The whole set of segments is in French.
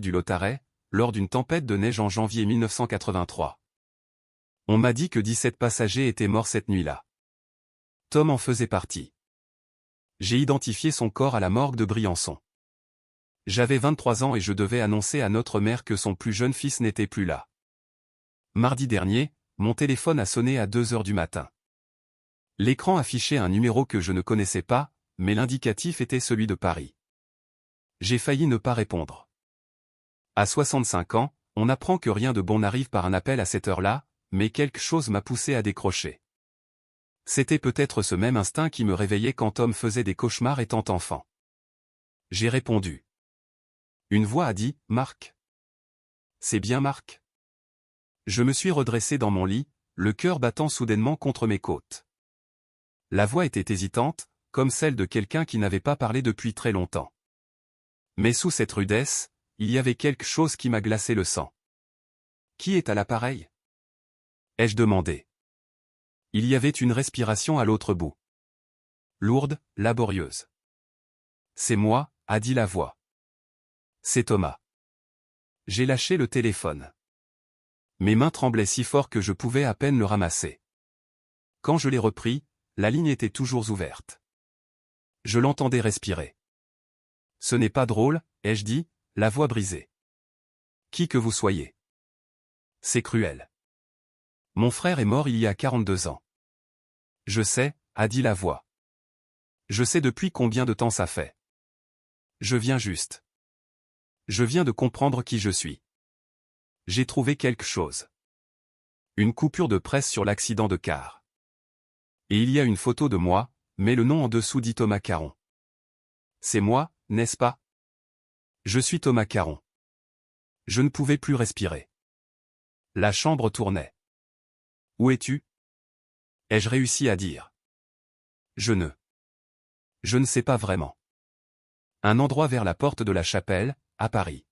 du Lotaret, lors d'une tempête de neige en janvier 1983. On m'a dit que 17 passagers étaient morts cette nuit-là. Tom en faisait partie. J'ai identifié son corps à la morgue de Briançon. J'avais 23 ans et je devais annoncer à notre mère que son plus jeune fils n'était plus là. Mardi dernier, mon téléphone a sonné à 2 heures du matin. L'écran affichait un numéro que je ne connaissais pas, mais l'indicatif était celui de Paris. J'ai failli ne pas répondre. À 65 ans, on apprend que rien de bon n'arrive par un appel à cette heure-là, mais quelque chose m'a poussé à décrocher. C'était peut-être ce même instinct qui me réveillait quand Tom faisait des cauchemars étant enfant. J'ai répondu. Une voix a dit « Marc ». C'est bien Marc. Je me suis redressé dans mon lit, le cœur battant soudainement contre mes côtes. La voix était hésitante, comme celle de quelqu'un qui n'avait pas parlé depuis très longtemps. Mais sous cette rudesse, il y avait quelque chose qui m'a glacé le sang. « Qui est à l'appareil » ai-je demandé. Il y avait une respiration à l'autre bout. Lourde, laborieuse. « C'est moi » a dit la voix. « C'est Thomas. » J'ai lâché le téléphone. Mes mains tremblaient si fort que je pouvais à peine le ramasser. Quand je l'ai repris, la ligne était toujours ouverte. Je l'entendais respirer. « Ce n'est pas drôle » ai-je dit, la voix brisée. « Qui que vous soyez. C'est cruel. Mon frère est mort il y a 42 ans. » « Je sais » a dit la voix. « Je sais depuis combien de temps ça fait. Je viens juste. Je viens de comprendre qui je suis. J'ai trouvé quelque chose. Une coupure de presse sur l'accident de car. Et il y a une photo de moi, mais le nom en dessous dit Thomas Caron. C'est moi, n'est-ce pas? Je suis Thomas Caron. Je ne pouvais plus respirer. La chambre tournait. Où es-tu? Ai-je réussi à dire. Je ne sais pas vraiment. Un endroit vers la porte de la Chapelle, à Paris.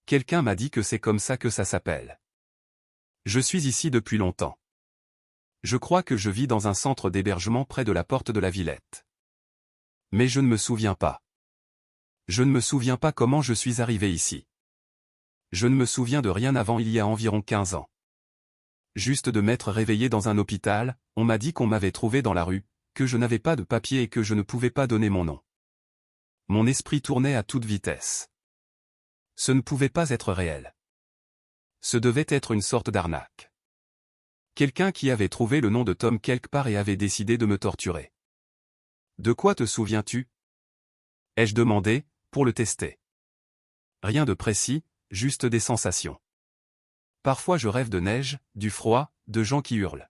Quelqu'un m'a dit que c'est comme ça que ça s'appelle. Je suis ici depuis longtemps. Je crois que je vis dans un centre d'hébergement près de la porte de la Villette. Mais je ne me souviens pas. Je ne me souviens pas comment je suis arrivé ici. Je ne me souviens de rien avant il y a environ 15 ans. Juste de m'être réveillé dans un hôpital, on m'a dit qu'on m'avait trouvé dans la rue, que je n'avais pas de papier et que je ne pouvais pas donner mon nom. Mon esprit tournait à toute vitesse. Ce ne pouvait pas être réel. Ce devait être une sorte d'arnaque. Quelqu'un qui avait trouvé le nom de Tom quelque part et avait décidé de me torturer. De quoi te souviens-tu? Ai-je demandé, pour le tester. Rien de précis, juste des sensations. Parfois je rêve de neige, du froid, de gens qui hurlent.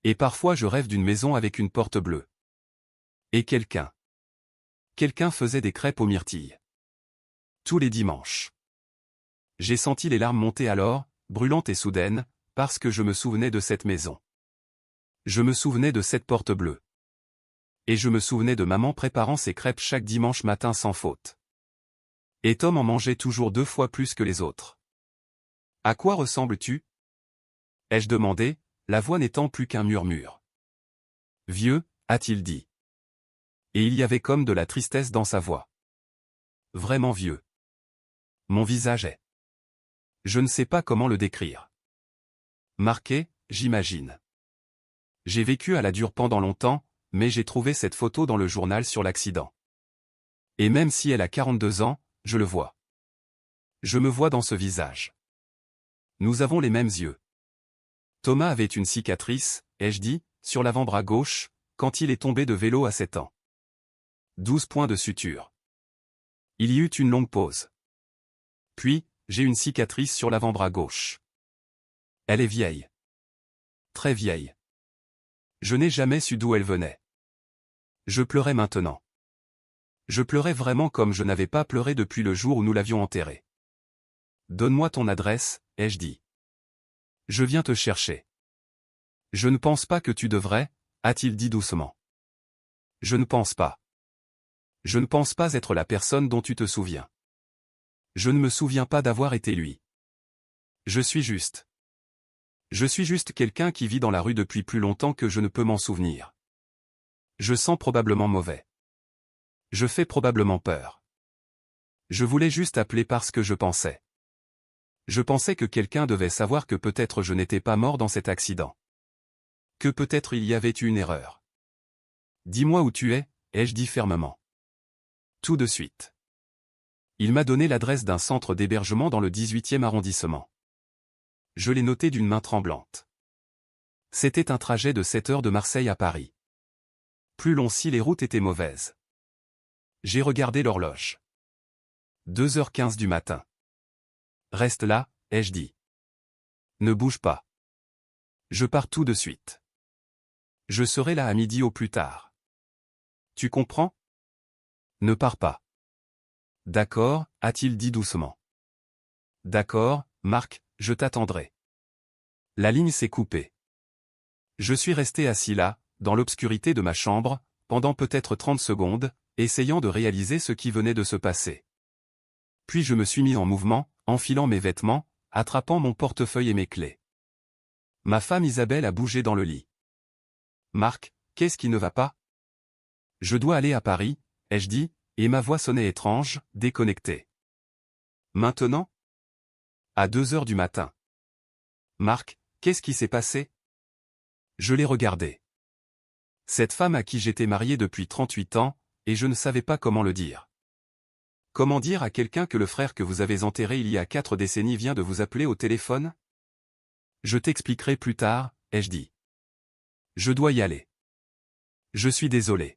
Et parfois je rêve d'une maison avec une porte bleue. Et quelqu'un. Quelqu'un faisait des crêpes aux myrtilles. Tous les dimanches. J'ai senti les larmes monter alors, brûlantes et soudaines, parce que je me souvenais de cette maison. Je me souvenais de cette porte bleue. Et je me souvenais de maman préparant ses crêpes chaque dimanche matin sans faute. Et Tom en mangeait toujours 2 fois plus que les autres. À quoi ressembles-tu? Ai-je demandé, la voix n'étant plus qu'un murmure. Vieux, a-t-il dit. Et il y avait comme de la tristesse dans sa voix. Vraiment vieux. Mon visage est. Je ne sais pas comment le décrire. Marqué, j'imagine. J'ai vécu à la dure pendant longtemps, mais j'ai trouvé cette photo dans le journal sur l'accident. Et même si elle a 42 ans, je le vois. Je me vois dans ce visage. Nous avons les mêmes yeux. Thomas avait une cicatrice, ai-je dit, sur l'avant-bras gauche, quand il est tombé de vélo à 7 ans. 12 points de suture. Il y eut une longue pause. Puis, j'ai une cicatrice sur l'avant-bras gauche. Elle est vieille. Très vieille. Je n'ai jamais su d'où elle venait. Je pleurais maintenant. Je pleurais vraiment comme je n'avais pas pleuré depuis le jour où nous l'avions enterré. Donne-moi ton adresse, ai-je dit. Je viens te chercher. Je ne pense pas que tu devrais, a-t-il dit doucement. Je ne pense pas. Je ne pense pas être la personne dont tu te souviens. Je ne me souviens pas d'avoir été lui. Je suis juste. Je suis juste quelqu'un qui vit dans la rue depuis plus longtemps que je ne peux m'en souvenir. Je sens probablement mauvais. Je fais probablement peur. Je voulais juste appeler parce que je pensais. Je pensais que quelqu'un devait savoir que peut-être je n'étais pas mort dans cet accident. Que peut-être il y avait eu une erreur. Dis-moi où tu es, ai-je dit fermement. Tout de suite. Il m'a donné l'adresse d'un centre d'hébergement dans le 18e arrondissement. Je l'ai noté d'une main tremblante. C'était un trajet de 7 heures de Marseille à Paris. Plus long si les routes étaient mauvaises. J'ai regardé l'horloge. 2h15 du matin. Reste là, ai-je dit. Ne bouge pas. Je pars tout de suite. Je serai là à midi au plus tard. Tu comprends? Ne pars pas. D'accord, a-t-il dit doucement. D'accord, Marc, je t'attendrai. La ligne s'est coupée. Je suis resté assis là, dans l'obscurité de ma chambre, pendant peut-être 30 secondes, essayant de réaliser ce qui venait de se passer. Puis je me suis mis en mouvement, enfilant mes vêtements, attrapant mon portefeuille et mes clés. Ma femme Isabelle a bougé dans le lit. Marc, qu'est-ce qui ne va pas? Je dois aller à Paris, ai-je dit, et ma voix sonnait étrange, déconnectée. Maintenant? À 2 heures du matin. Marc, qu'est-ce qui s'est passé? Je l'ai regardé. Cette femme à qui j'étais marié depuis 38 ans, et je ne savais pas comment le dire. Comment dire à quelqu'un que le frère que vous avez enterré il y a 4 décennies vient de vous appeler au téléphone? Je t'expliquerai plus tard, ai-je dit. Je dois y aller. Je suis désolé.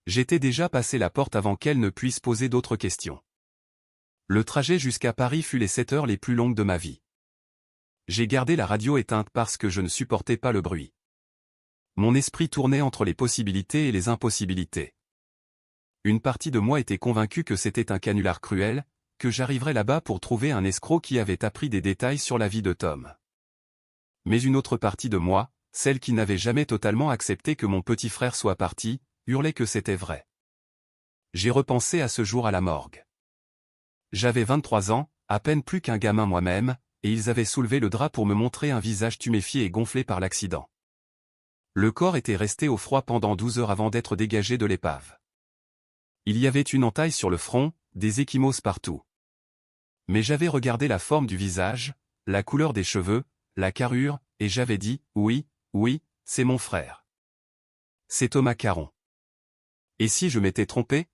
J'étais déjà passé la porte avant qu'elle ne puisse poser d'autres questions. Le trajet jusqu'à Paris fut les 7 heures les plus longues de ma vie. J'ai gardé la radio éteinte parce que je ne supportais pas le bruit. Mon esprit tournait entre les possibilités et les impossibilités. Une partie de moi était convaincue que c'était un canular cruel, que j'arriverais là-bas pour trouver un escroc qui avait appris des détails sur la vie de Tom. Mais une autre partie de moi, celle qui n'avait jamais totalement accepté que mon petit frère soit parti, hurlait que c'était vrai. J'ai repensé à ce jour à la morgue. J'avais 23 ans, à peine plus qu'un gamin moi-même, et ils avaient soulevé le drap pour me montrer un visage tuméfié et gonflé par l'accident. Le corps était resté au froid pendant 12 heures avant d'être dégagé de l'épave. Il y avait une entaille sur le front, des ecchymoses partout. Mais j'avais regardé la forme du visage, la couleur des cheveux, la carrure, et j'avais dit, oui, c'est mon frère. C'est Thomas Caron. Et si je m'étais trompé?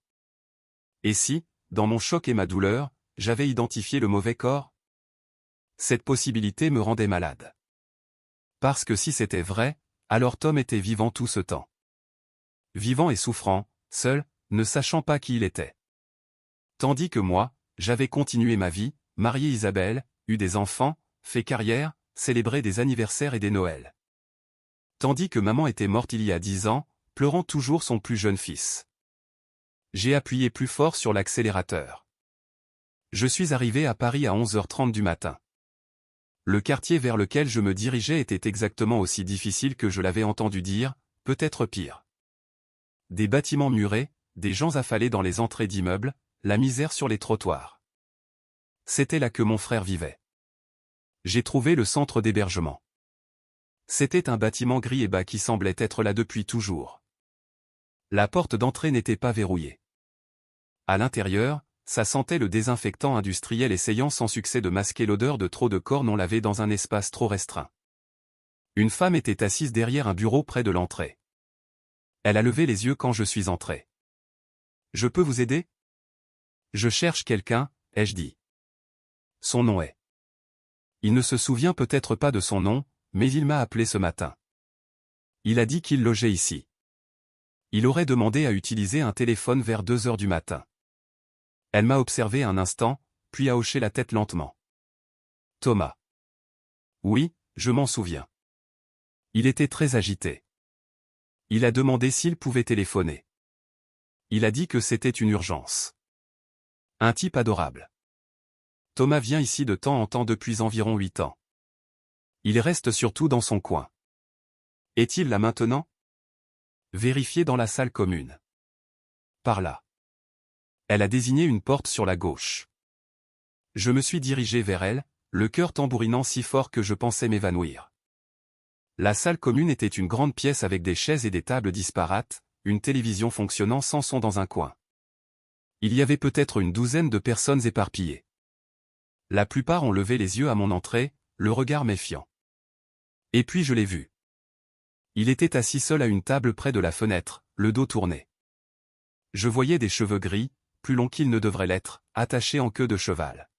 Et si, dans mon choc et ma douleur, j'avais identifié le mauvais corps? Cette possibilité me rendait malade. Parce que si c'était vrai, alors Tom était vivant tout ce temps. Vivant et souffrant, seul, ne sachant pas qui il était. Tandis que moi, j'avais continué ma vie, marié Isabelle, eu des enfants, fait carrière, célébré des anniversaires et des Noëls. Tandis que maman était morte il y a 10 ans, pleurant toujours son plus jeune fils. J'ai appuyé plus fort sur l'accélérateur. Je suis arrivé à Paris à 11h30 du matin. Le quartier vers lequel je me dirigeais était exactement aussi difficile que je l'avais entendu dire, peut-être pire. Des bâtiments murés, des gens affalés dans les entrées d'immeubles, la misère sur les trottoirs. C'était là que mon frère vivait. J'ai trouvé le centre d'hébergement. C'était un bâtiment gris et bas qui semblait être là depuis toujours. La porte d'entrée n'était pas verrouillée. À l'intérieur, ça sentait le désinfectant industriel essayant sans succès de masquer l'odeur de trop de corps non lavés dans un espace trop restreint. Une femme était assise derrière un bureau près de l'entrée. Elle a levé les yeux quand je suis entré. « Je peux vous aider ? » « Je cherche quelqu'un, » ai-je dit. Son nom est. Il ne se souvient peut-être pas de son nom, mais il m'a appelé ce matin. Il a dit qu'il logeait ici. Il aurait demandé à utiliser un téléphone vers 2 heures du matin. Elle m'a observé un instant, puis a hoché la tête lentement. Thomas. Oui, je m'en souviens. Il était très agité. Il a demandé s'il pouvait téléphoner. Il a dit que c'était une urgence. Un type adorable. Thomas vient ici de temps en temps depuis environ 8 ans. Il reste surtout dans son coin. Est-il là maintenant? Vérifiez dans la salle commune. Par là. Elle a désigné une porte sur la gauche. Je me suis dirigé vers elle, le cœur tambourinant si fort que je pensais m'évanouir. La salle commune était une grande pièce avec des chaises et des tables disparates, une télévision fonctionnant sans son dans un coin. Il y avait peut-être une douzaine de personnes éparpillées. La plupart ont levé les yeux à mon entrée, le regard méfiant. Et puis je l'ai vu. Il était assis seul à une table près de la fenêtre, le dos tourné. Je voyais des cheveux gris, plus longs qu'ils ne devraient l'être, attachés en queue de cheval.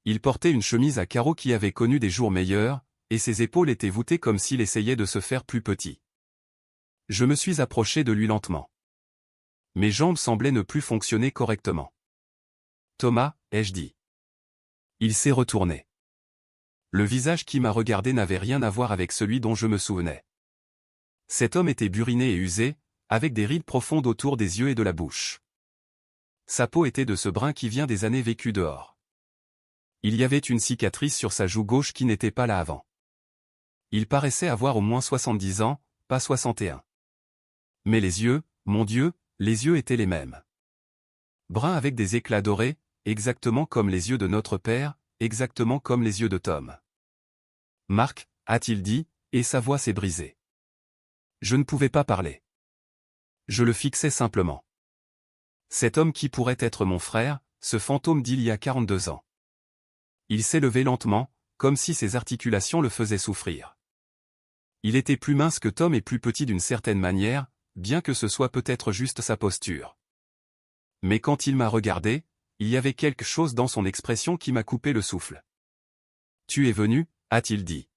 Il portait une chemise à carreaux qui avait connu des jours meilleurs, et ses épaules étaient voûtées comme s'il essayait de se faire plus petit. Je me suis approché de lui lentement. Mes jambes semblaient ne plus fonctionner correctement. « Thomas » ai-je dit. Il s'est retourné. Le visage qui m'a regardé n'avait rien à voir avec celui dont je me souvenais. Cet homme était buriné et usé, avec des rides profondes autour des yeux et de la bouche. Sa peau était de ce brun qui vient des années vécues dehors. Il y avait une cicatrice sur sa joue gauche qui n'était pas là avant. Il paraissait avoir au moins 70 ans, pas 61. Mais les yeux, mon Dieu, les yeux étaient les mêmes. Bruns avec des éclats dorés, exactement comme les yeux de notre père, exactement comme les yeux de Tom. « Marc » a-t-il dit, et sa voix s'est brisée. Je ne pouvais pas parler. Je le fixais simplement. Cet homme qui pourrait être mon frère, ce fantôme d'il y a 42 ans. Il s'est levé lentement, comme si ses articulations le faisaient souffrir. Il était plus mince que Tom et plus petit d'une certaine manière, bien que ce soit peut-être juste sa posture. Mais quand il m'a regardé, il y avait quelque chose dans son expression qui m'a coupé le souffle. « Tu es venu » a-t-il dit.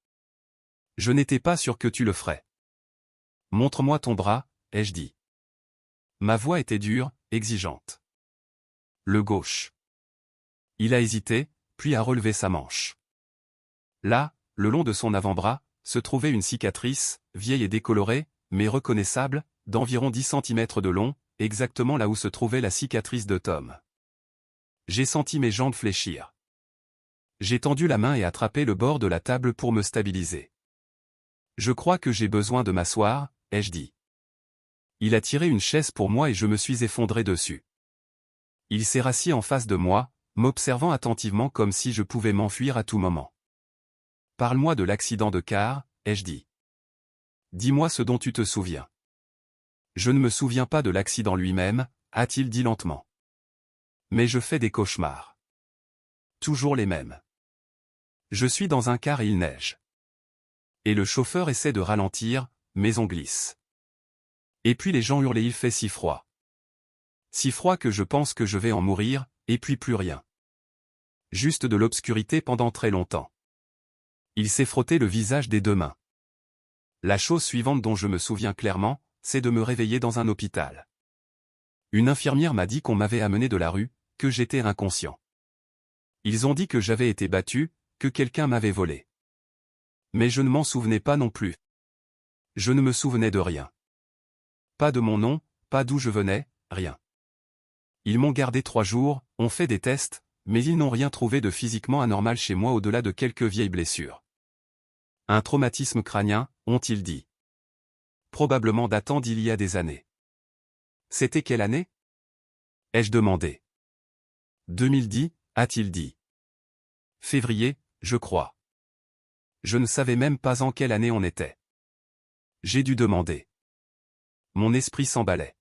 « Je n'étais pas sûr que tu le ferais. »« Montre-moi ton bras » ai-je dit. Ma voix était dure, exigeante. « Le gauche. » Il a hésité, puis a relevé sa manche. Là, le long de son avant-bras, se trouvait une cicatrice, vieille et décolorée, mais reconnaissable, d'environ 10 cm de long, exactement là où se trouvait la cicatrice de Tom. J'ai senti mes jambes fléchir. J'ai tendu la main et attrapé le bord de la table pour me stabiliser. « Je crois que j'ai besoin de m'asseoir » ai-je dit. Il a tiré une chaise pour moi et je me suis effondré dessus. Il s'est rassis en face de moi, m'observant attentivement comme si je pouvais m'enfuir à tout moment. « Parle-moi de l'accident de car » ai-je dit. « Dis-moi ce dont tu te souviens. » « Je ne me souviens pas de l'accident lui-même » a-t-il dit lentement. « Mais je fais des cauchemars. Toujours les mêmes. Je suis dans un car et il neige. Et le chauffeur essaie de ralentir, mais on glisse. Et puis les gens hurlent et il fait si froid. Si froid que je pense que je vais en mourir, et puis plus rien. Juste de l'obscurité pendant très longtemps. » Il s'est frotté le visage des deux mains. La chose suivante dont je me souviens clairement, c'est de me réveiller dans un hôpital. Une infirmière m'a dit qu'on m'avait amené de la rue, que j'étais inconscient. Ils ont dit que j'avais été battu, que quelqu'un m'avait volé. Mais je ne m'en souvenais pas non plus. Je ne me souvenais de rien. Pas de mon nom, pas d'où je venais, rien. Ils m'ont gardé 3 jours, ont fait des tests, mais ils n'ont rien trouvé de physiquement anormal chez moi au-delà de quelques vieilles blessures. Un traumatisme crânien, ont-ils dit. Probablement datant d'il y a des années. C'était quelle année? Ai-je demandé. 2010, a-t-il dit. Février, je crois. Je ne savais même pas en quelle année on était. J'ai dû demander. Mon esprit s'emballait.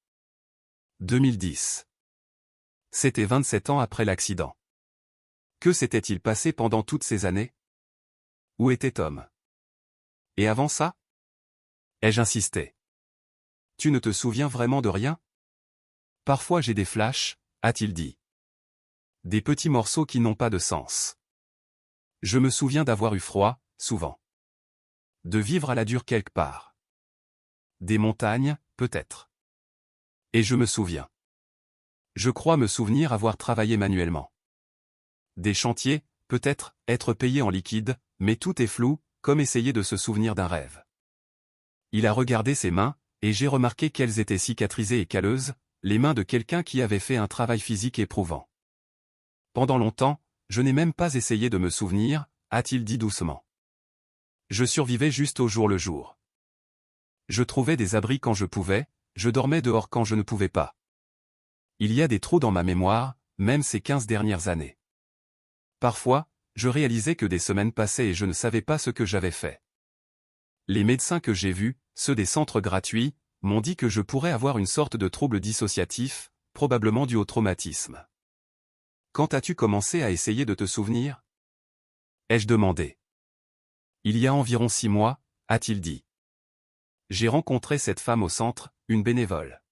2010. C'était 27 ans après l'accident. Que s'était-il passé pendant toutes ces années? Où était Tom? Et avant ça? Ai-je insisté. Tu ne te souviens vraiment de rien? Parfois j'ai des flashs, a-t-il dit. Des petits morceaux qui n'ont pas de sens. Je me souviens d'avoir eu froid, souvent. De vivre à la dure quelque part. Des montagnes, peut-être. Et je me souviens. Je crois me souvenir avoir travaillé manuellement. Des chantiers, peut-être, être payé en liquide, mais tout est flou, comme essayer de se souvenir d'un rêve. Il a regardé ses mains, et j'ai remarqué qu'elles étaient cicatrisées et calleuses, les mains de quelqu'un qui avait fait un travail physique éprouvant. Pendant longtemps, je n'ai même pas essayé de me souvenir, a-t-il dit doucement. Je survivais juste au jour le jour. Je trouvais des abris quand je pouvais, je dormais dehors quand je ne pouvais pas. Il y a des trous dans ma mémoire, même ces 15 dernières années. Parfois, je réalisais que des semaines passaient et je ne savais pas ce que j'avais fait. Les médecins que j'ai vus, ceux des centres gratuits, m'ont dit que je pourrais avoir une sorte de trouble dissociatif, probablement dû au traumatisme. Quand as-tu commencé à essayer de te souvenir? Ai-je demandé. Il y a environ 6 mois, a-t-il dit. J'ai rencontré cette femme au centre, une bénévole.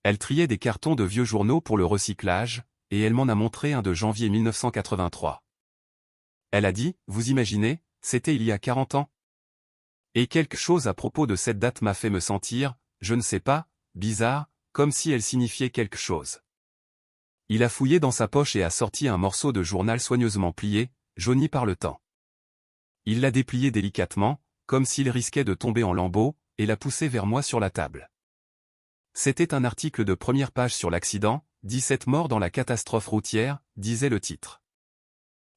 Elle triait des cartons de vieux journaux pour le recyclage, et elle m'en a montré un de janvier 1983. Elle a dit, vous imaginez, c'était il y a 40 ans. Et quelque chose à propos de cette date m'a fait me sentir, je ne sais pas, bizarre, comme si elle signifiait quelque chose. Il a fouillé dans sa poche et a sorti un morceau de journal soigneusement plié, jauni par le temps. Il l'a déplié délicatement, comme s'il risquait de tomber en lambeaux, et l'a poussé vers moi sur la table. C'était un article de première page sur l'accident, 17 morts dans la catastrophe routière, disait le titre.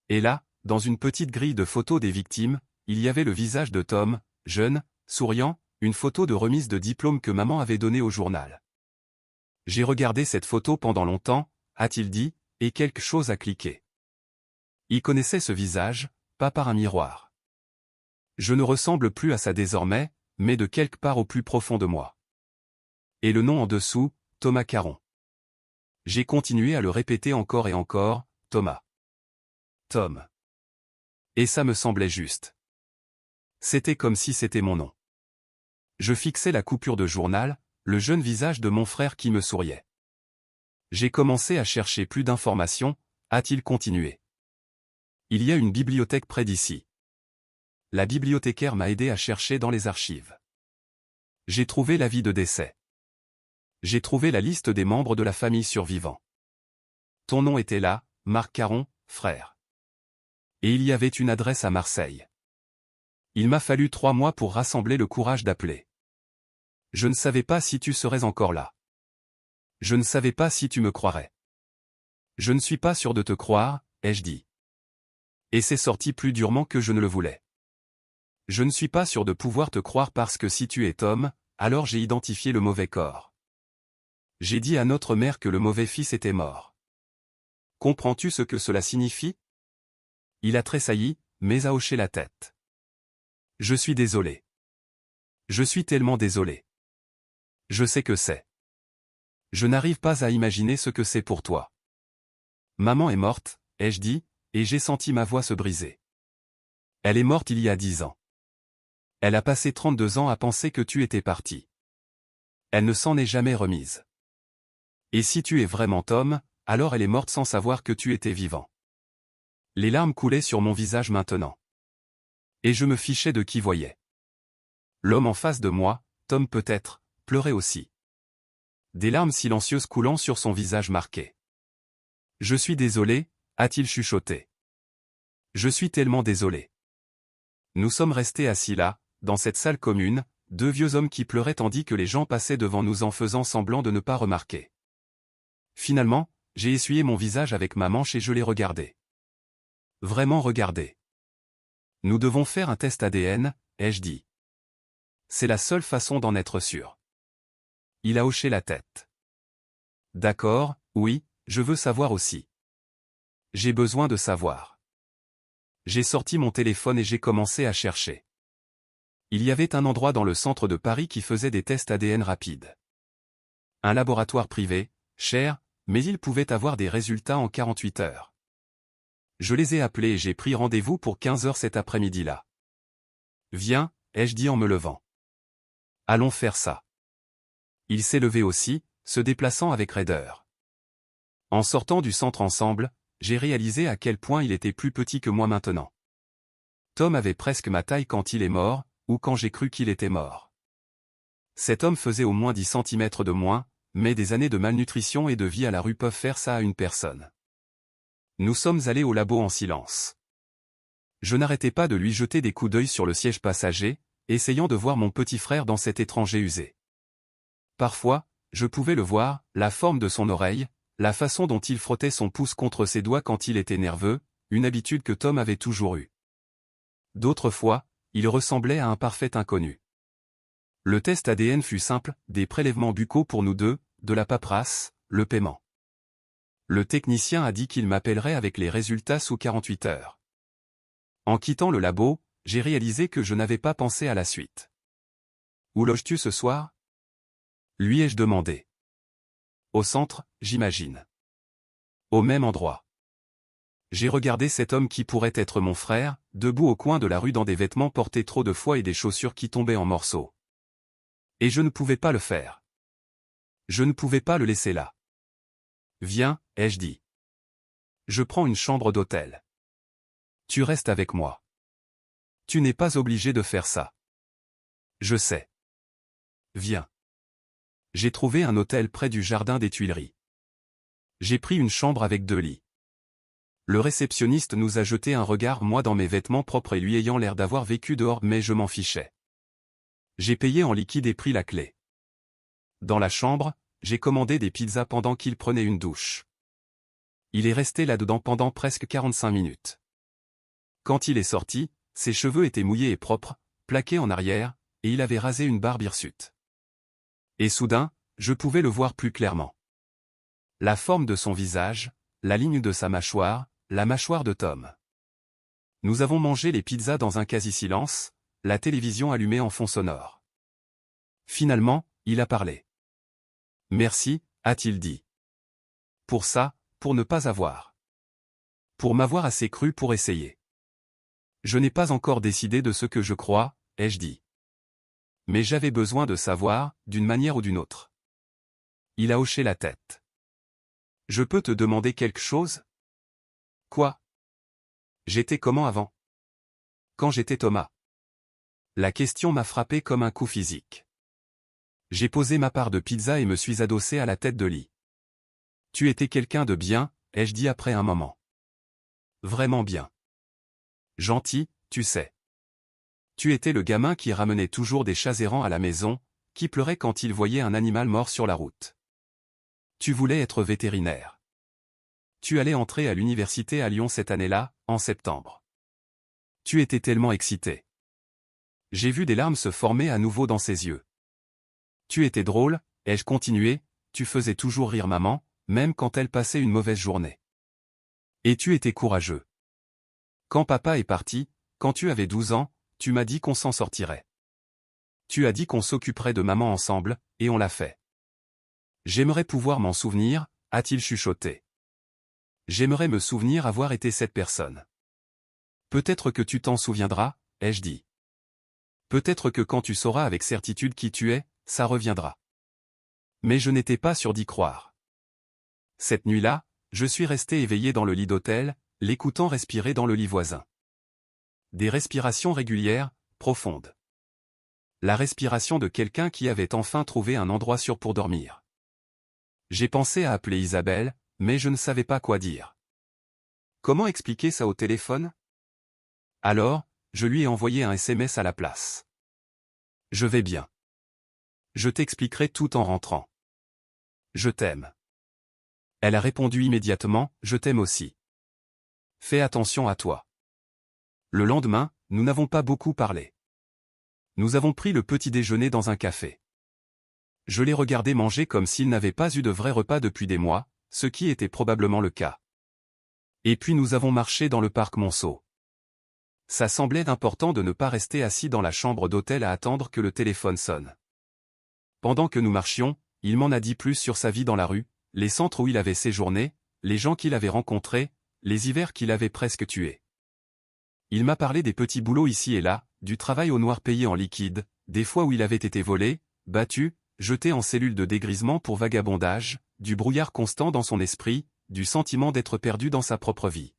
Et là, dans une petite grille de photos des victimes, il y avait le visage de Tom, jeune, souriant, une photo de remise de diplôme que maman avait donnée au journal. J'ai regardé cette photo pendant longtemps, a-t-il dit, et quelque chose a cliqué. Il connaissait ce visage, pas par un miroir. Je ne ressemble plus à ça désormais, mais de quelque part au plus profond de moi. Et le nom en dessous, Thomas Caron. J'ai continué à le répéter encore et encore, Thomas. Tom. Et ça me semblait juste. C'était comme si c'était mon nom. Je fixais la coupure de journal, le jeune visage de mon frère qui me souriait. J'ai commencé à chercher plus d'informations, a-t-il continué. Il y a une bibliothèque près d'ici. La bibliothécaire m'a aidé à chercher dans les archives. J'ai trouvé l'avis de décès. J'ai trouvé la liste des membres de la famille survivants. Ton nom était là, Marc Caron, frère. Et il y avait une adresse à Marseille. Il m'a fallu 3 mois pour rassembler le courage d'appeler. Je ne savais pas si tu serais encore là. Je ne savais pas si tu me croirais. Je ne suis pas sûr de te croire, ai-je dit. Et c'est sorti plus durement que je ne le voulais. Je ne suis pas sûr de pouvoir te croire parce que si tu es Tom, alors j'ai identifié le mauvais corps. J'ai dit à notre mère que le mauvais fils était mort. Comprends-tu ce que cela signifie? Il a tressailli, mais a hoché la tête. Je suis désolé. Je suis tellement désolé. Je sais que c'est. Je n'arrive pas à imaginer ce que c'est pour toi. Maman est morte, ai-je dit, et j'ai senti ma voix se briser. Elle est morte il y a 10 ans. Elle a passé 32 ans à penser que tu étais parti. Elle ne s'en est jamais remise. Et si tu es vraiment Tom, alors elle est morte sans savoir que tu étais vivant. Les larmes coulaient sur mon visage maintenant. Et je me fichais de qui voyait. L'homme en face de moi, Tom peut-être, pleurait aussi. Des larmes silencieuses coulant sur son visage marqué. Je suis désolé, a-t-il chuchoté. Je suis tellement désolé. Nous sommes restés assis là, dans cette salle commune, 2 vieux hommes qui pleuraient tandis que les gens passaient devant nous en faisant semblant de ne pas remarquer. Finalement, j'ai essuyé mon visage avec ma manche et je l'ai regardé. Vraiment regardé. Nous devons faire un test ADN, ai-je dit. C'est la seule façon d'en être sûr. Il a hoché la tête. D'accord, oui, je veux savoir aussi. J'ai besoin de savoir. J'ai sorti mon téléphone et j'ai commencé à chercher. Il y avait un endroit dans le centre de Paris qui faisait des tests ADN rapides. Un laboratoire privé, cher, mais il pouvait avoir des résultats en 48 heures. Je les ai appelés et j'ai pris rendez-vous pour 15 heures cet après-midi-là. Viens, ai-je dit en me levant. Allons faire ça. Il s'est levé aussi, se déplaçant avec raideur. En sortant du centre ensemble, j'ai réalisé à quel point il était plus petit que moi maintenant. Tom avait presque ma taille quand il est mort, ou quand j'ai cru qu'il était mort. Cet homme faisait au moins 10 centimètres de moins, mais des années de malnutrition et de vie à la rue peuvent faire ça à une personne. Nous sommes allés au labo en silence. Je n'arrêtais pas de lui jeter des coups d'œil sur le siège passager, essayant de voir mon petit frère dans cet étranger usé. Parfois, je pouvais le voir, la forme de son oreille, la façon dont il frottait son pouce contre ses doigts quand il était nerveux, une habitude que Tom avait toujours eue. D'autres fois, il ressemblait à un parfait inconnu. Le test ADN fut simple, des prélèvements buccaux pour nous deux, de la paperasse, le paiement. Le technicien a dit qu'il m'appellerait avec les résultats sous 48 heures. En quittant le labo, j'ai réalisé que je n'avais pas pensé à la suite. Où loges-tu ce soir? Lui ai-je demandé. Au centre, j'imagine. Au même endroit. J'ai regardé cet homme qui pourrait être mon frère, debout au coin de la rue dans des vêtements portés trop de fois et des chaussures qui tombaient en morceaux. Et je ne pouvais pas le faire. Je ne pouvais pas le laisser là. Viens, ai-je dit. Je prends une chambre d'hôtel. Tu restes avec moi. Tu n'es pas obligé de faire ça. Je sais. Viens. J'ai trouvé un hôtel près du jardin des Tuileries. J'ai pris une chambre avec 2 lits. Le réceptionniste nous a jeté un regard, moi dans mes vêtements propres et lui ayant l'air d'avoir vécu dehors, mais je m'en fichais. J'ai payé en liquide et pris la clé. Dans la chambre, j'ai commandé des pizzas pendant qu'il prenait une douche. Il est resté là-dedans pendant presque 45 minutes. Quand il est sorti, ses cheveux étaient mouillés et propres, plaqués en arrière, et il avait rasé une barbe hirsute. Et soudain, je pouvais le voir plus clairement. La forme de son visage, la ligne de sa mâchoire, la mâchoire de Tom. Nous avons mangé les pizzas dans un quasi-silence, la télévision allumée en fond sonore. Finalement, il a parlé. Merci, a-t-il dit. Pour ça, pour ne pas avoir. Pour m'avoir assez cru pour essayer. Je n'ai pas encore décidé de ce que je crois, ai-je dit. Mais j'avais besoin de savoir, d'une manière ou d'une autre. Il a hoché la tête. Je peux te demander quelque chose? Quoi? J'étais comment avant? Quand j'étais Thomas. La question m'a frappé comme un coup physique. J'ai posé ma part de pizza et me suis adossé à la tête de lit. Tu étais quelqu'un de bien, ai-je dit après un moment. Vraiment bien. Gentil, tu sais. Tu étais le gamin qui ramenait toujours des chats errants à la maison, qui pleurait quand il voyait un animal mort sur la route. Tu voulais être vétérinaire. Tu allais entrer à l'université à Lyon cette année-là, en septembre. Tu étais tellement excité. J'ai vu des larmes se former à nouveau dans ses yeux. Tu étais drôle, ai-je continué, tu faisais toujours rire maman, même quand elle passait une mauvaise journée. Et tu étais courageux. Quand papa est parti, quand tu avais 12 ans, tu m'as dit qu'on s'en sortirait. Tu as dit qu'on s'occuperait de maman ensemble, et on l'a fait. J'aimerais pouvoir m'en souvenir, a-t-il chuchoté. J'aimerais me souvenir avoir été cette personne. Peut-être que tu t'en souviendras, ai-je dit. Peut-être que quand tu sauras avec certitude qui tu es, ça reviendra. Mais je n'étais pas sûr d'y croire. Cette nuit-là, je suis resté éveillé dans le lit d'hôtel, l'écoutant respirer dans le lit voisin. Des respirations régulières, profondes. La respiration de quelqu'un qui avait enfin trouvé un endroit sûr pour dormir. J'ai pensé à appeler Isabelle, mais je ne savais pas quoi dire. Comment expliquer ça au téléphone? Alors, je lui ai envoyé un SMS à la place. Je vais bien. Je t'expliquerai tout en rentrant. Je t'aime. Elle a répondu immédiatement, je t'aime aussi. Fais attention à toi. Le lendemain, nous n'avons pas beaucoup parlé. Nous avons pris le petit déjeuner dans un café. Je l'ai regardé manger comme s'il n'avait pas eu de vrai repas depuis des mois, ce qui était probablement le cas. Et puis nous avons marché dans le parc Monceau. Ça semblait important de ne pas rester assis dans la chambre d'hôtel à attendre que le téléphone sonne. Pendant que nous marchions, il m'en a dit plus sur sa vie dans la rue, les centres où il avait séjourné, les gens qu'il avait rencontrés, les hivers qu'il avait presque tués. Il m'a parlé des petits boulots ici et là, du travail au noir payé en liquide, des fois où il avait été volé, battu, jeté en cellule de dégrisement pour vagabondage, du brouillard constant dans son esprit, du sentiment d'être perdu dans sa propre vie.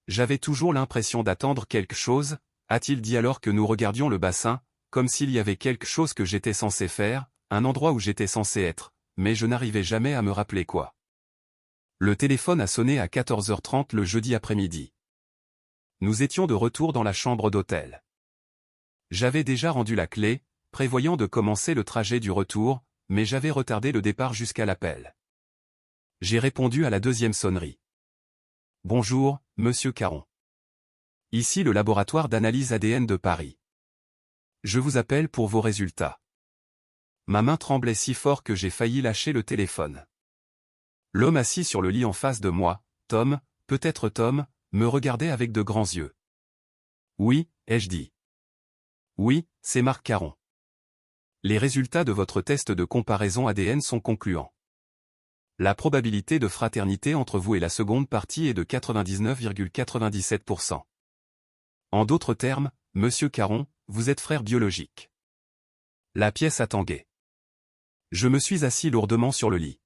J'avais toujours l'impression d'attendre quelque chose, a-t-il dit alors que nous regardions le bassin, comme s'il y avait quelque chose que j'étais censé faire, un endroit où j'étais censé être, mais je n'arrivais jamais à me rappeler quoi. Le téléphone a sonné à 14h30 le jeudi après-midi. Nous étions de retour dans la chambre d'hôtel. J'avais déjà rendu la clé, prévoyant de commencer le trajet du retour, mais j'avais retardé le départ jusqu'à l'appel. J'ai répondu à la deuxième sonnerie. Bonjour, monsieur Caron. Ici le laboratoire d'analyse ADN de Paris. Je vous appelle pour vos résultats. Ma main tremblait si fort que j'ai failli lâcher le téléphone. L'homme assis sur le lit en face de moi, Tom, peut-être Tom, me regardait avec de grands yeux. Oui, ai-je dit. Oui, c'est Marc Caron. Les résultats de votre test de comparaison ADN sont concluants. La probabilité de fraternité entre vous et la seconde partie est de 99,97%. En d'autres termes, Monsieur Caron, vous êtes frère biologique. La pièce a tangué. Je me suis assis lourdement sur le lit.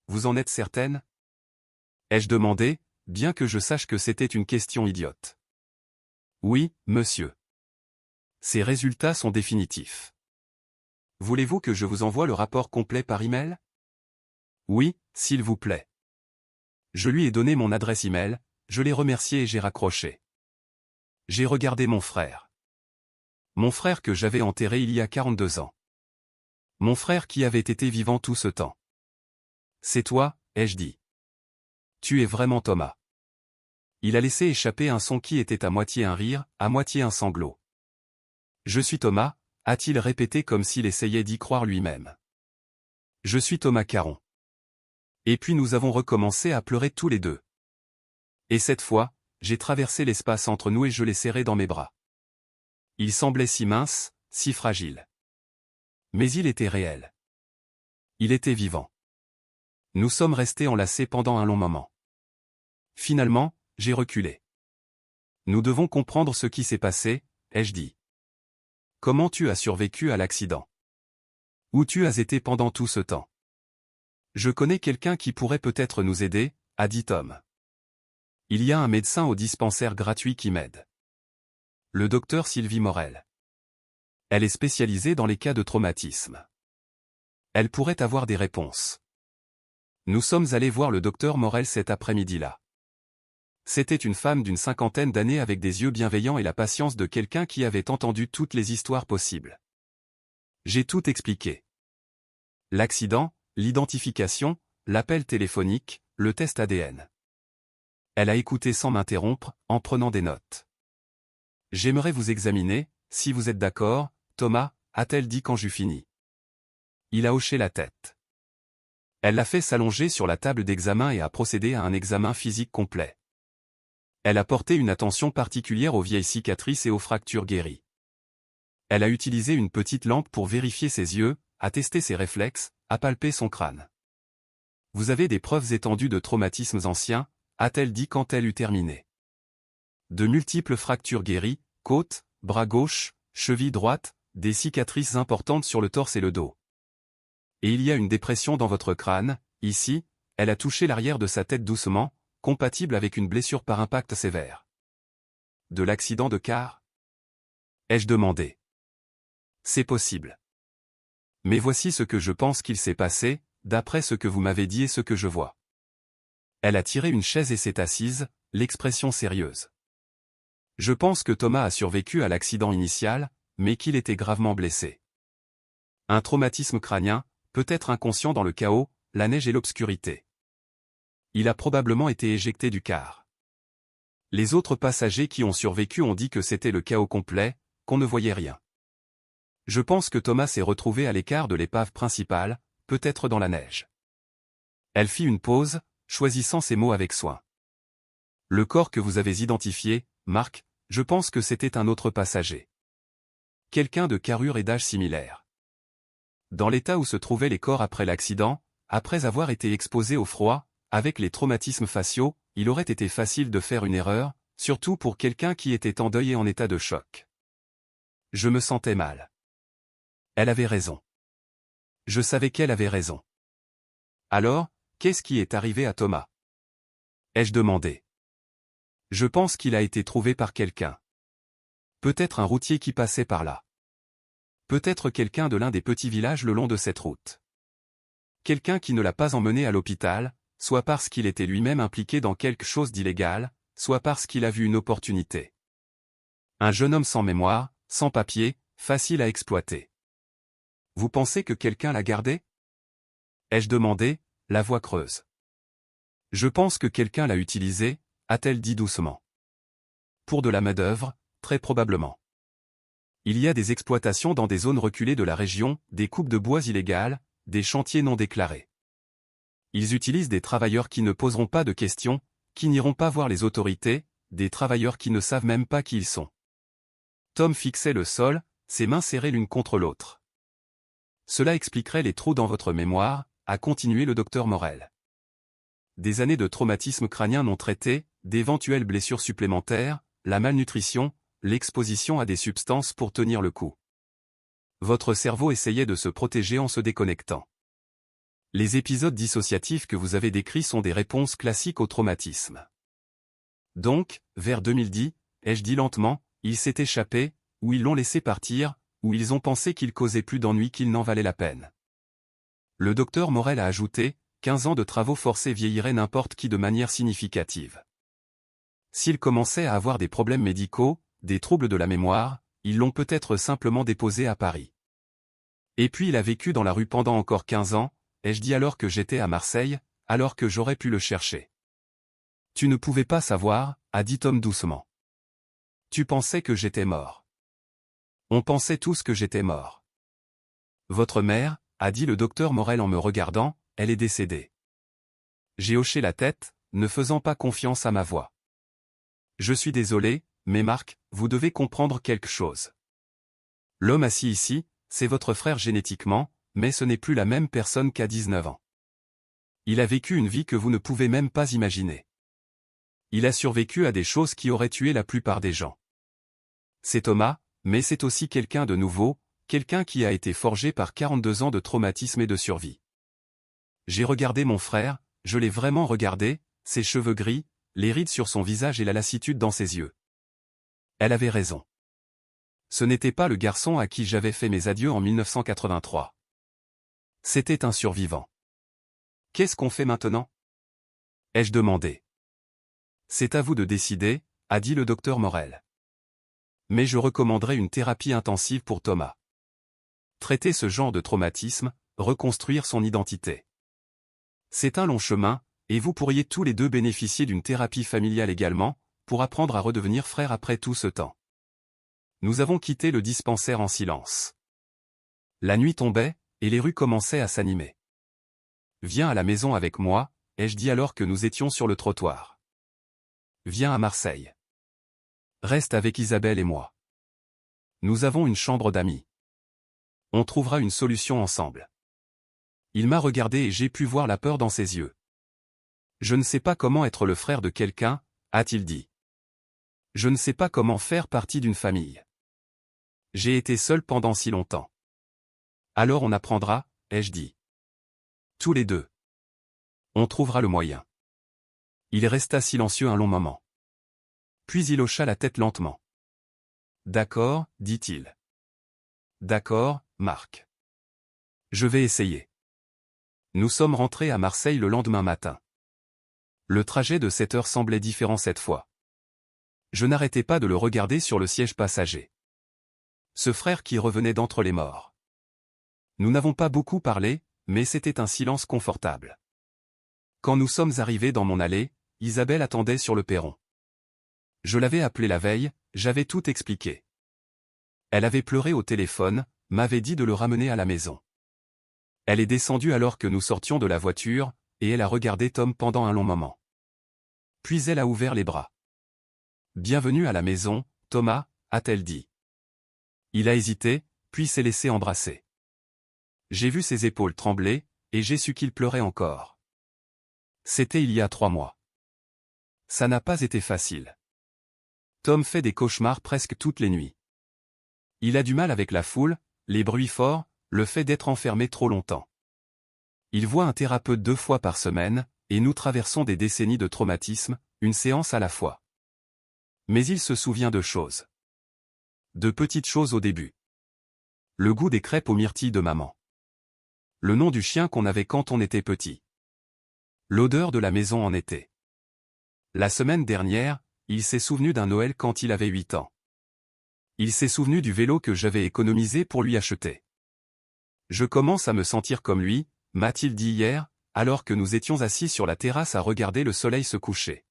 Vous en êtes certaine? Ai-je demandé, bien que je sache que c'était une question idiote. Oui, monsieur. Ces résultats sont définitifs. Voulez-vous que je vous envoie le rapport complet par email? Oui, s'il vous plaît. Je lui ai donné mon adresse email, je l'ai remercié et j'ai raccroché. J'ai regardé mon frère. Mon frère que j'avais enterré il y a 42 ans. Mon frère qui avait été vivant tout ce temps. C'est toi, ai-je dit. Tu es vraiment Thomas. Il a laissé échapper un son qui était à moitié un rire, à moitié un sanglot. Je suis Thomas, a-t-il répété comme s'il essayait d'y croire lui-même. Je suis Thomas Caron. Et puis nous avons recommencé à pleurer tous les deux. Et cette fois, j'ai traversé l'espace entre nous et je l'ai serré dans mes bras. Il semblait si mince, si fragile. Mais il était réel. Il était vivant. Nous sommes restés enlacés pendant un long moment. Finalement, j'ai reculé. Nous devons comprendre ce qui s'est passé, ai-je dit. Comment tu as survécu à l'accident? Où tu as été pendant tout ce temps? Je connais quelqu'un qui pourrait peut-être nous aider, a dit Tom. Il y a un médecin au dispensaire gratuit qui m'aide. Le docteur Sylvie Morel. Elle est spécialisée dans les cas de traumatisme. Elle pourrait avoir des réponses. Nous sommes allés voir le docteur Morel cet après-midi-là. C'était une femme d'une 50aine d'années avec des yeux bienveillants et la patience de quelqu'un qui avait entendu toutes les histoires possibles. J'ai tout expliqué. L'accident, l'identification, l'appel téléphonique, le test ADN. Elle a écouté sans m'interrompre, en prenant des notes. J'aimerais vous examiner, si vous êtes d'accord, Thomas, a-t-elle dit quand j'eus fini. Il a hoché la tête. Elle l'a fait s'allonger sur la table d'examen et a procédé à un examen physique complet. Elle a porté une attention particulière aux vieilles cicatrices et aux fractures guéries. Elle a utilisé une petite lampe pour vérifier ses yeux, a testé ses réflexes, a palpé son crâne. Vous avez des preuves étendues de traumatismes anciens, a-t-elle dit quand elle eut terminé. De multiples fractures guéries, côte, bras gauche, cheville droite, des cicatrices importantes sur le torse et le dos. Et il y a une dépression dans votre crâne, ici, elle a touché l'arrière de sa tête doucement, compatible avec une blessure par impact sévère. De l'accident de car? Ai-je demandé. C'est possible. Mais voici ce que je pense qu'il s'est passé, d'après ce que vous m'avez dit et ce que je vois. Elle a tiré une chaise et s'est assise, l'expression sérieuse. Je pense que Thomas a survécu à l'accident initial, mais qu'il était gravement blessé. Un traumatisme crânien, peut-être inconscient dans le chaos, la neige et l'obscurité. Il a probablement été éjecté du car. Les autres passagers qui ont survécu ont dit que c'était le chaos complet, qu'on ne voyait rien. Je pense que Thomas s'est retrouvé à l'écart de l'épave principale, peut-être dans la neige. Elle fit une pause, choisissant ses mots avec soin. Le corps que vous avez identifié, Marc, je pense que c'était un autre passager. Quelqu'un de carrure et d'âge similaire. Dans l'état où se trouvaient les corps après l'accident, après avoir été exposés au froid, avec les traumatismes faciaux, il aurait été facile de faire une erreur, surtout pour quelqu'un qui était en deuil et en état de choc. Je me sentais mal. Elle avait raison. Je savais qu'elle avait raison. Alors, qu'est-ce qui est arrivé à Thomas? Ai-je demandé. Je pense qu'il a été trouvé par quelqu'un. Peut-être un routier qui passait par là. Peut-être quelqu'un de l'un des petits villages le long de cette route. Quelqu'un qui ne l'a pas emmené à l'hôpital, soit parce qu'il était lui-même impliqué dans quelque chose d'illégal, soit parce qu'il a vu une opportunité. Un jeune homme sans mémoire, sans papier, facile à exploiter. Vous pensez que quelqu'un l'a gardé? Ai-je demandé, la voix creuse. Je pense que quelqu'un l'a utilisé, a-t-elle dit doucement. Pour de la main-d'œuvre, très probablement. Il y a des exploitations dans des zones reculées de la région, des coupes de bois illégales, des chantiers non déclarés. Ils utilisent des travailleurs qui ne poseront pas de questions, qui n'iront pas voir les autorités, des travailleurs qui ne savent même pas qui ils sont. Tom fixait le sol, ses mains serrées l'une contre l'autre. Cela expliquerait les trous dans votre mémoire, a continué le docteur Morel. Des années de traumatisme crânien non traité, d'éventuelles blessures supplémentaires, la malnutrition, l'exposition à des substances pour tenir le coup. Votre cerveau essayait de se protéger en se déconnectant. Les épisodes dissociatifs que vous avez décrits sont des réponses classiques au traumatisme. Donc, vers 2010, ai-je dit lentement, il s'est échappé, ou ils l'ont laissé partir, ou ils ont pensé qu'il causait plus d'ennuis qu'il n'en valait la peine. Le docteur Morel a ajouté, 15 ans de travaux forcés vieilliraient n'importe qui de manière significative. S'il commençait à avoir des problèmes médicaux, des troubles de la mémoire, ils l'ont peut-être simplement déposé à Paris. Et puis il a vécu dans la rue pendant encore 15 ans, ai-je dit alors que j'étais à Marseille, alors que j'aurais pu le chercher. Tu ne pouvais pas savoir, a dit Tom doucement. Tu pensais que j'étais mort. On pensait tous que j'étais mort. Votre mère, a dit le docteur Morel en me regardant, elle est décédée. J'ai hoché la tête, ne faisant pas confiance à ma voix. Je suis désolé, mais Marc, vous devez comprendre quelque chose. L'homme assis ici, c'est votre frère génétiquement, mais ce n'est plus la même personne qu'à 19 ans. Il a vécu une vie que vous ne pouvez même pas imaginer. Il a survécu à des choses qui auraient tué la plupart des gens. C'est Thomas, mais c'est aussi quelqu'un de nouveau, quelqu'un qui a été forgé par 42 ans de traumatisme et de survie. J'ai regardé mon frère, je l'ai vraiment regardé, ses cheveux gris, les rides sur son visage et la lassitude dans ses yeux. Elle avait raison. Ce n'était pas le garçon à qui j'avais fait mes adieux en 1983. C'était un survivant. Qu'est-ce qu'on fait maintenant? Ai-je demandé. C'est à vous de décider, a dit le docteur Morel. Mais je recommanderais une thérapie intensive pour Thomas. Traiter ce genre de traumatisme, reconstruire son identité. C'est un long chemin, et vous pourriez tous les deux bénéficier d'une thérapie familiale également, pour apprendre à redevenir frères après tout ce temps. Nous avons quitté le dispensaire en silence. La nuit tombait, et les rues commençaient à s'animer. Viens à la maison avec moi, ai-je dit alors que nous étions sur le trottoir. Viens à Marseille. Reste avec Isabelle et moi. Nous avons une chambre d'amis. On trouvera une solution ensemble. Il m'a regardé et j'ai pu voir la peur dans ses yeux. Je ne sais pas comment être le frère de quelqu'un, a-t-il dit. Je ne sais pas comment faire partie d'une famille. J'ai été seul pendant si longtemps. Alors on apprendra, ai-je dit. Tous les deux. On trouvera le moyen. Il resta silencieux un long moment. Puis il hocha la tête lentement. D'accord, dit-il. D'accord, Marc. Je vais essayer. Nous sommes rentrés à Marseille le lendemain matin. Le trajet de 7 heures semblait différent cette fois. Je n'arrêtais pas de le regarder sur le siège passager. Ce frère qui revenait d'entre les morts. Nous n'avons pas beaucoup parlé, mais c'était un silence confortable. Quand nous sommes arrivés dans mon allée, Isabelle attendait sur le perron. Je l'avais appelée la veille, j'avais tout expliqué. Elle avait pleuré au téléphone, m'avait dit de le ramener à la maison. Elle est descendue alors que nous sortions de la voiture, et elle a regardé Tom pendant un long moment. Puis elle a ouvert les bras. Bienvenue à la maison, Thomas, a-t-elle dit. Il a hésité, puis s'est laissé embrasser. J'ai vu ses épaules trembler, et j'ai su qu'il pleurait encore. C'était il y a 3 mois. Ça n'a pas été facile. Tom fait des cauchemars presque toutes les nuits. Il a du mal avec la foule, les bruits forts, le fait d'être enfermé trop longtemps. Il voit un thérapeute 2 fois par semaine, et nous traversons des décennies de traumatisme, une séance à la fois. Mais il se souvient de choses. De petites choses au début. Le goût des crêpes aux myrtilles de maman. Le nom du chien qu'on avait quand on était petit. L'odeur de la maison en été. La semaine dernière, il s'est souvenu d'un Noël quand il avait 8 ans. Il s'est souvenu du vélo que j'avais économisé pour lui acheter. Je commence à me sentir comme lui, m'a-t-il dit hier, alors que nous étions assis sur la terrasse à regarder le soleil se coucher.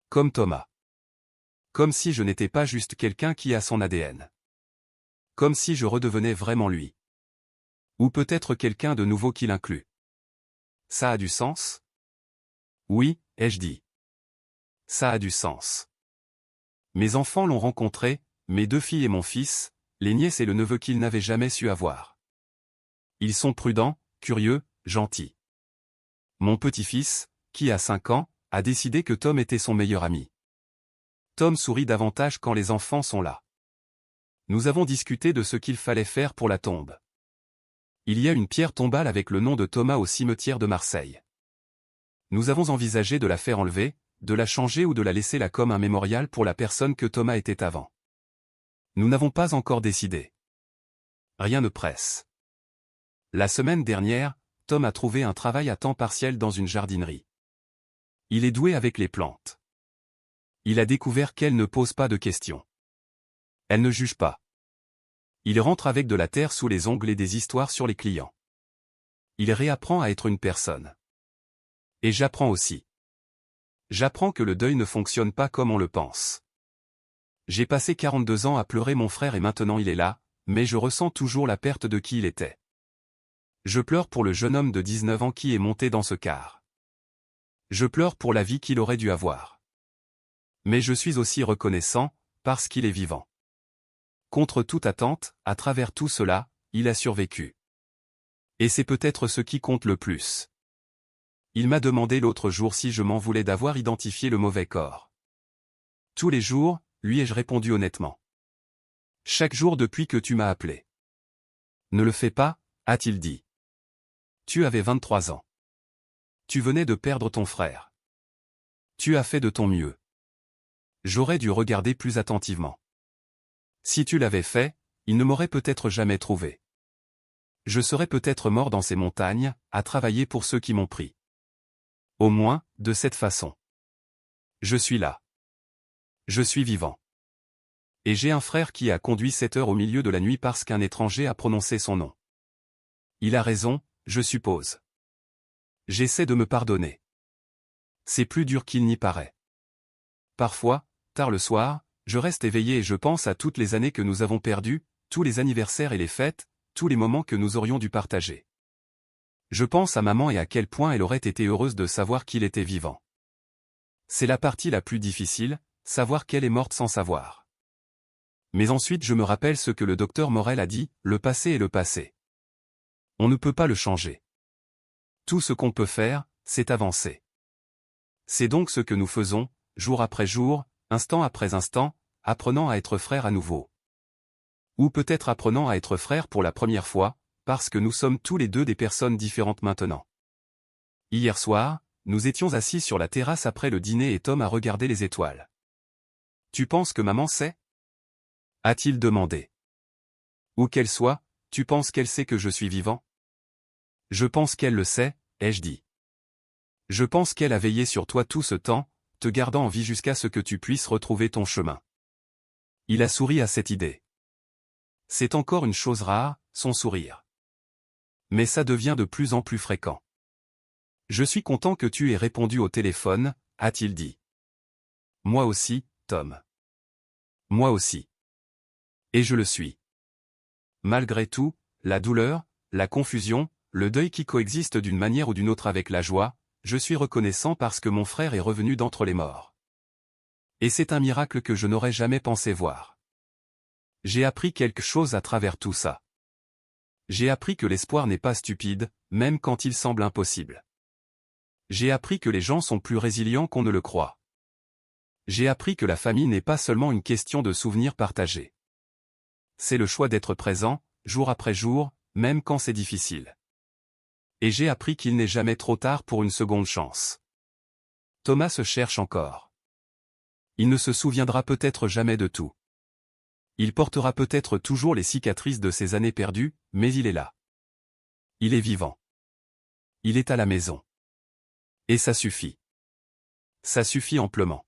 Comme Thomas. Comme si je n'étais pas juste quelqu'un qui a son ADN. Comme si je redevenais vraiment lui. Ou peut-être quelqu'un de nouveau qui l'inclut. Ça a du sens? Oui, ai-je dit. Ça a du sens. Mes enfants l'ont rencontré, mes 2 filles et mon fils, les nièces et le neveu qu'ils n'avaient jamais su avoir. Ils sont prudents, curieux, gentil. Mon petit-fils, qui a 5 ans, a décidé que Tom était son meilleur ami. Tom sourit davantage quand les enfants sont là. Nous avons discuté de ce qu'il fallait faire pour la tombe. Il y a une pierre tombale avec le nom de Thomas au cimetière de Marseille. Nous avons envisagé de la faire enlever, de la changer ou de la laisser là comme un mémorial pour la personne que Thomas était avant. Nous n'avons pas encore décidé. Rien ne presse. La semaine dernière, Tom a trouvé un travail à temps partiel dans une jardinerie. Il est doué avec les plantes. Il a découvert qu'elle ne pose pas de questions. Elle ne juge pas. Il rentre avec de la terre sous les ongles et des histoires sur les clients. Il réapprend à être une personne. Et j'apprends aussi. J'apprends que le deuil ne fonctionne pas comme on le pense. J'ai passé 42 ans à pleurer mon frère et maintenant il est là, mais je ressens toujours la perte de qui il était. Je pleure pour le jeune homme de 19 ans qui est monté dans ce car. Je pleure pour la vie qu'il aurait dû avoir. Mais je suis aussi reconnaissant, parce qu'il est vivant. Contre toute attente, à travers tout cela, il a survécu. Et c'est peut-être ce qui compte le plus. Il m'a demandé l'autre jour si je m'en voulais d'avoir identifié le mauvais corps. Tous les jours, lui ai-je répondu honnêtement. Chaque jour depuis que tu m'as appelé. Ne le fais pas, a-t-il dit. Tu avais 23 ans. Tu venais de perdre ton frère. Tu as fait de ton mieux. J'aurais dû regarder plus attentivement. Si tu l'avais fait, il ne m'aurait peut-être jamais trouvé. Je serais peut-être mort dans ces montagnes, à travailler pour ceux qui m'ont pris. Au moins, de cette façon. Je suis là. Je suis vivant. Et j'ai un frère qui a conduit 7 heures au milieu de la nuit parce qu'un étranger a prononcé son nom. Il a raison, je suppose. J'essaie de me pardonner. C'est plus dur qu'il n'y paraît. Parfois, tard le soir, je reste éveillé et je pense à toutes les années que nous avons perdues, tous les anniversaires et les fêtes, tous les moments que nous aurions dû partager. Je pense à maman et à quel point elle aurait été heureuse de savoir qu'il était vivant. C'est la partie la plus difficile, savoir qu'elle est morte sans savoir. Mais ensuite je me rappelle ce que le docteur Morel a dit, le passé est le passé. On ne peut pas le changer. Tout ce qu'on peut faire, c'est avancer. C'est donc ce que nous faisons, jour après jour, instant après instant, apprenant à être frères à nouveau. Ou peut-être apprenant à être frères pour la première fois, parce que nous sommes tous les deux des personnes différentes maintenant. Hier soir, nous étions assis sur la terrasse après le dîner et Tom a regardé les étoiles. « Tu penses que maman sait ?» a-t-il demandé. « Où qu'elle soit, tu penses qu'elle sait que je suis vivant ?» Je pense qu'elle le sait, ai-je dit. Je pense qu'elle a veillé sur toi tout ce temps, te gardant en vie jusqu'à ce que tu puisses retrouver ton chemin. Il a souri à cette idée. C'est encore une chose rare, son sourire. Mais ça devient de plus en plus fréquent. Je suis content que tu aies répondu au téléphone, a-t-il dit. Moi aussi, Tom. Moi aussi. Et je le suis. Malgré tout, la douleur, la confusion, le deuil qui coexistent d'une manière ou d'une autre avec la joie, je suis reconnaissant parce que mon frère est revenu d'entre les morts. Et c'est un miracle que je n'aurais jamais pensé voir. J'ai appris quelque chose à travers tout ça. J'ai appris que l'espoir n'est pas stupide, même quand il semble impossible. J'ai appris que les gens sont plus résilients qu'on ne le croit. J'ai appris que la famille n'est pas seulement une question de souvenirs partagés. C'est le choix d'être présent, jour après jour, même quand c'est difficile. Et j'ai appris qu'il n'est jamais trop tard pour une seconde chance. Thomas se cherche encore. Il ne se souviendra peut-être jamais de tout. Il portera peut-être toujours les cicatrices de ses années perdues, mais il est là. Il est vivant. Il est à la maison. Et ça suffit. Ça suffit amplement.